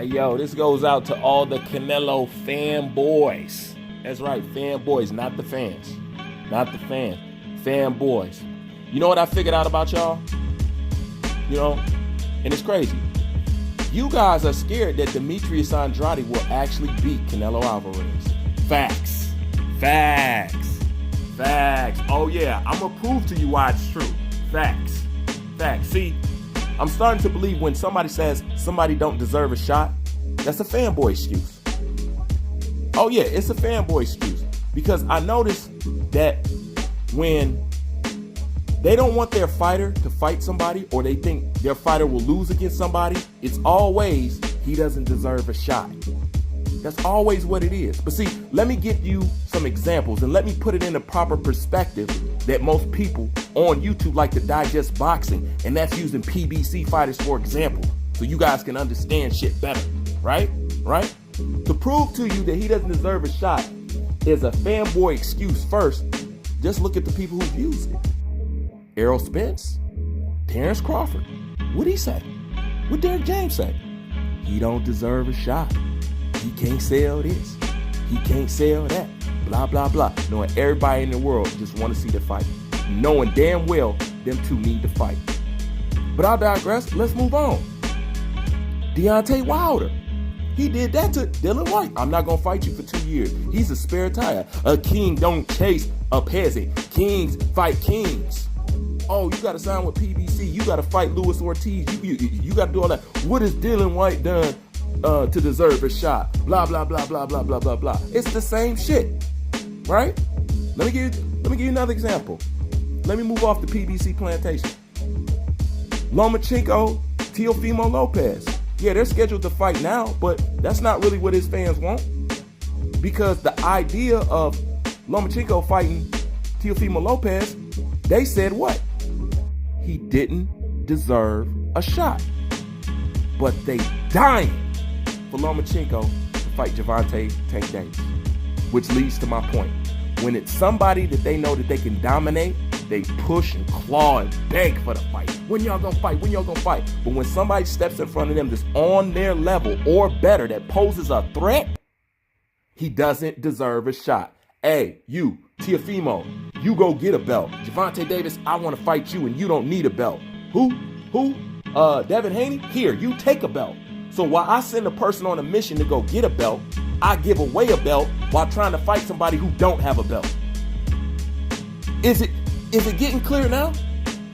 Hey, yo, this goes out to all the Canelo fanboys. That's right, fanboys, not the fans. Not the fans. Fanboys. You know what I figured out about y'all? You know, and it's crazy. You guys are scared that Demetrius Andrade will actually beat Canelo Alvarez. Facts. Facts. Facts. Oh, yeah, I'm going to prove to you why it's true. Facts. Facts. See, I'm starting to believe when somebody says somebody don't deserve a shot, that's a fanboy excuse. Oh yeah, it's a fanboy excuse. Because I noticed that when they don't want their fighter to fight somebody or they think their fighter will lose against somebody, it's always he doesn't deserve a shot. That's always what it is. But see, let me give you some examples and let me put it in the proper perspective that most people on YouTube like to digest boxing, and that's using PBC fighters for example, so you guys can understand shit better, right? Right? To prove to you that he doesn't deserve a shot is a fanboy excuse first. Just look at the people who've used it. Errol Spence, Terrence Crawford. What'd he say? What Derrick James say? He don't deserve a shot. He can't sell this. He can't sell that. Blah, blah, blah. Knowing everybody in the world just want to see the fight. Knowing damn well them two need to fight. But I digress. Let's move on. Deontay Wilder. He did that to Dylan White. I'm not going to fight you for 2 years. He's a spare tire. A king don't chase a peasant. Kings fight kings. Oh, you got to sign with PBC. You got to fight Luis Ortiz. You got to do all that. What has Dylan White done to deserve a shot? Blah, blah, blah, blah, blah, blah, blah, blah. It's the same shit, right? Let me give you another example. Let me move off the PBC plantation. Lomachenko, Teofimo Lopez. Yeah, they're scheduled to fight now, but that's not really what his fans want. Because the idea of Lomachenko fighting Teofimo Lopez, they said what? He didn't deserve a shot. But they dying for Lomachenko to fight Gervonta Tank Davis. Which leads to my point. When it's somebody that they know that they can dominate, they push and claw and beg for the fight. When y'all gonna fight? When y'all gonna fight? But when somebody steps in front of them that's on their level or better, that poses a threat, he doesn't deserve a shot. Hey, you, Teofimo, you go get a belt. Gervonta Davis, I want to fight you and you don't need a belt. Who? Devin Haney? Here, you take a belt. So while I send a person on a mission to go get a belt, I give away a belt while trying to fight somebody who don't have a belt. Is it getting clear now?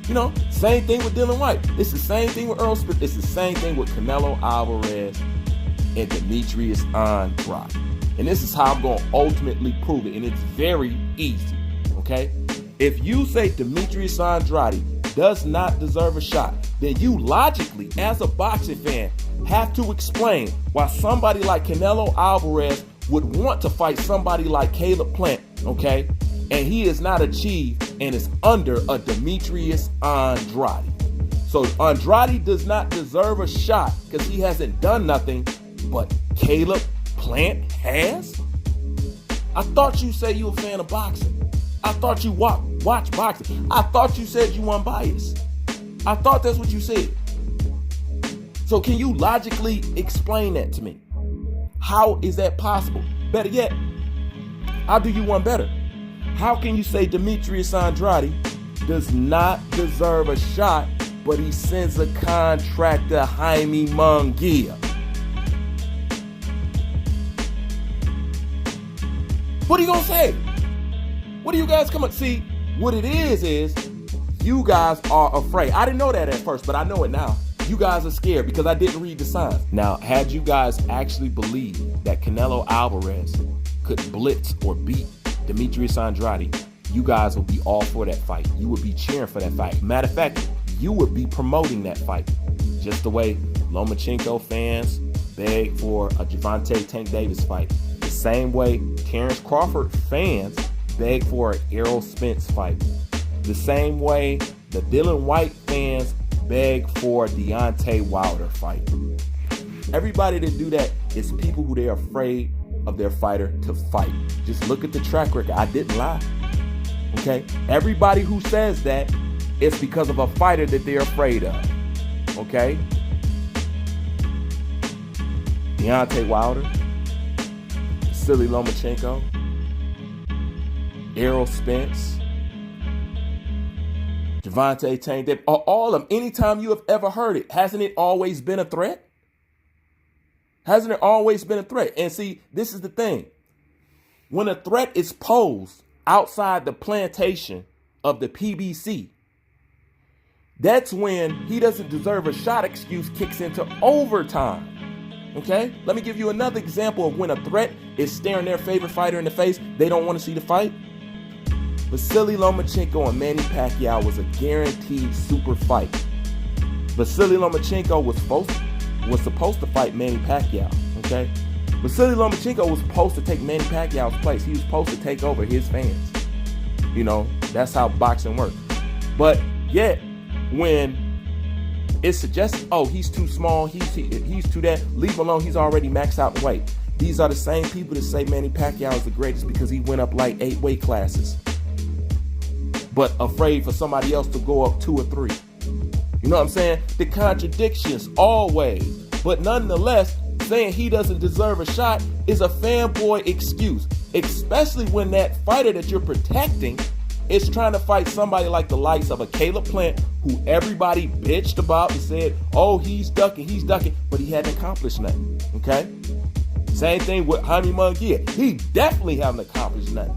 You know, same thing with Dylan White. It's the same thing with Errol Spence. It's the same thing with Canelo Alvarez and Demetrius Andrade. And this is how I'm going to ultimately prove it. And it's very easy, okay? If you say Demetrius Andrade does not deserve a shot, then you logically, as a boxing fan, have to explain why somebody like Canelo Alvarez would want to fight somebody like Caleb Plant, okay? And he is not achieved and is under a Demetrius Andrade. So Andrade does not deserve a shot because he hasn't done nothing, but Caleb Plant has? I thought you said you were a fan of boxing. I thought you watch boxing. I thought you said you weren't biased. I thought that's what you said. So can you logically explain that to me? How is that possible? Better yet, I'll do you one better. How can you say Demetrius Andrade does not deserve a shot, but he sends a contract to Jaime Munguia? What are you gonna say? What do you guys come up? See, what it is you guys are afraid. I didn't know that at first, but I know it now. You guys are scared because I didn't read the signs. Now, had you guys actually believed that Canelo Alvarez could blitz or beat Demetrius Andrade, you guys would be all for that fight. You would be cheering for that fight. Matter of fact, you would be promoting that fight. Just the way Lomachenko fans beg for a Gervonta Tank Davis fight. The same way Terrence Crawford fans beg for an Errol Spence fight. The same way the Dylan White fans beg for a Deontay Wilder fight. Everybody that do that is people who they're afraid of their fighter to fight. Just look at the track record. I didn't lie. Okay? Everybody who says that, it's because of a fighter that they're afraid of. Okay? Deontay Wilder, Vasily Lomachenko, Errol Spence, Gervonta Tank, all of them. Anytime you have ever heard it, hasn't it always been a threat? Hasn't it always been a threat? And see, this is the thing. When a threat is posed outside the plantation of the PBC, that's when he doesn't deserve a shot excuse kicks into overtime. Okay? Let me give you another example of when a threat is staring their favorite fighter in the face. They don't want to see the fight. Vasily Lomachenko and Manny Pacquiao was a guaranteed super fight. Vasily Lomachenko was supposed to fight Manny Pacquiao. Okay? Vasily Lomachenko was supposed to take Manny Pacquiao's place. He was supposed to take over his fans. You know, that's how boxing works. But yet, when it's suggested, oh, he's too small, he's too that, leave him alone, he's already maxed out in weight. These are the same people that say Manny Pacquiao is the greatest because he went up like 8 weight classes, but afraid for somebody else to go up 2 or 3. You know what I'm saying? The contradictions always, but nonetheless, saying he doesn't deserve a shot is a fanboy excuse, especially when that fighter that you're protecting is trying to fight somebody like the likes of a Caleb Plant, who everybody bitched about and said, oh, he's ducking, but he hadn't accomplished nothing, okay? Same thing with Jaime Munguia. He definitely haven't accomplished nothing.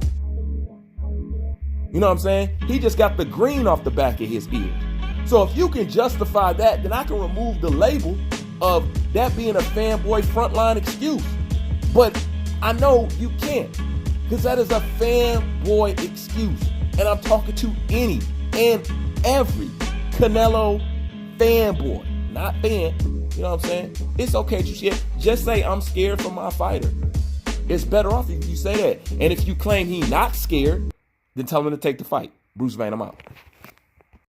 You know what I'm saying? He just got the green off the back of his ear. So if you can justify that, then I can remove the label of that being a fanboy frontline excuse. But I know you can't, because that is a fanboy excuse. And I'm talking to any and every Canelo fanboy, not fan. You know what I'm saying? It's okay to shit. Just say I'm scared for my fighter. It's better off if you say that. And if you claim he's not scared, then tell him to take the fight. Bruce Vane, I'm out.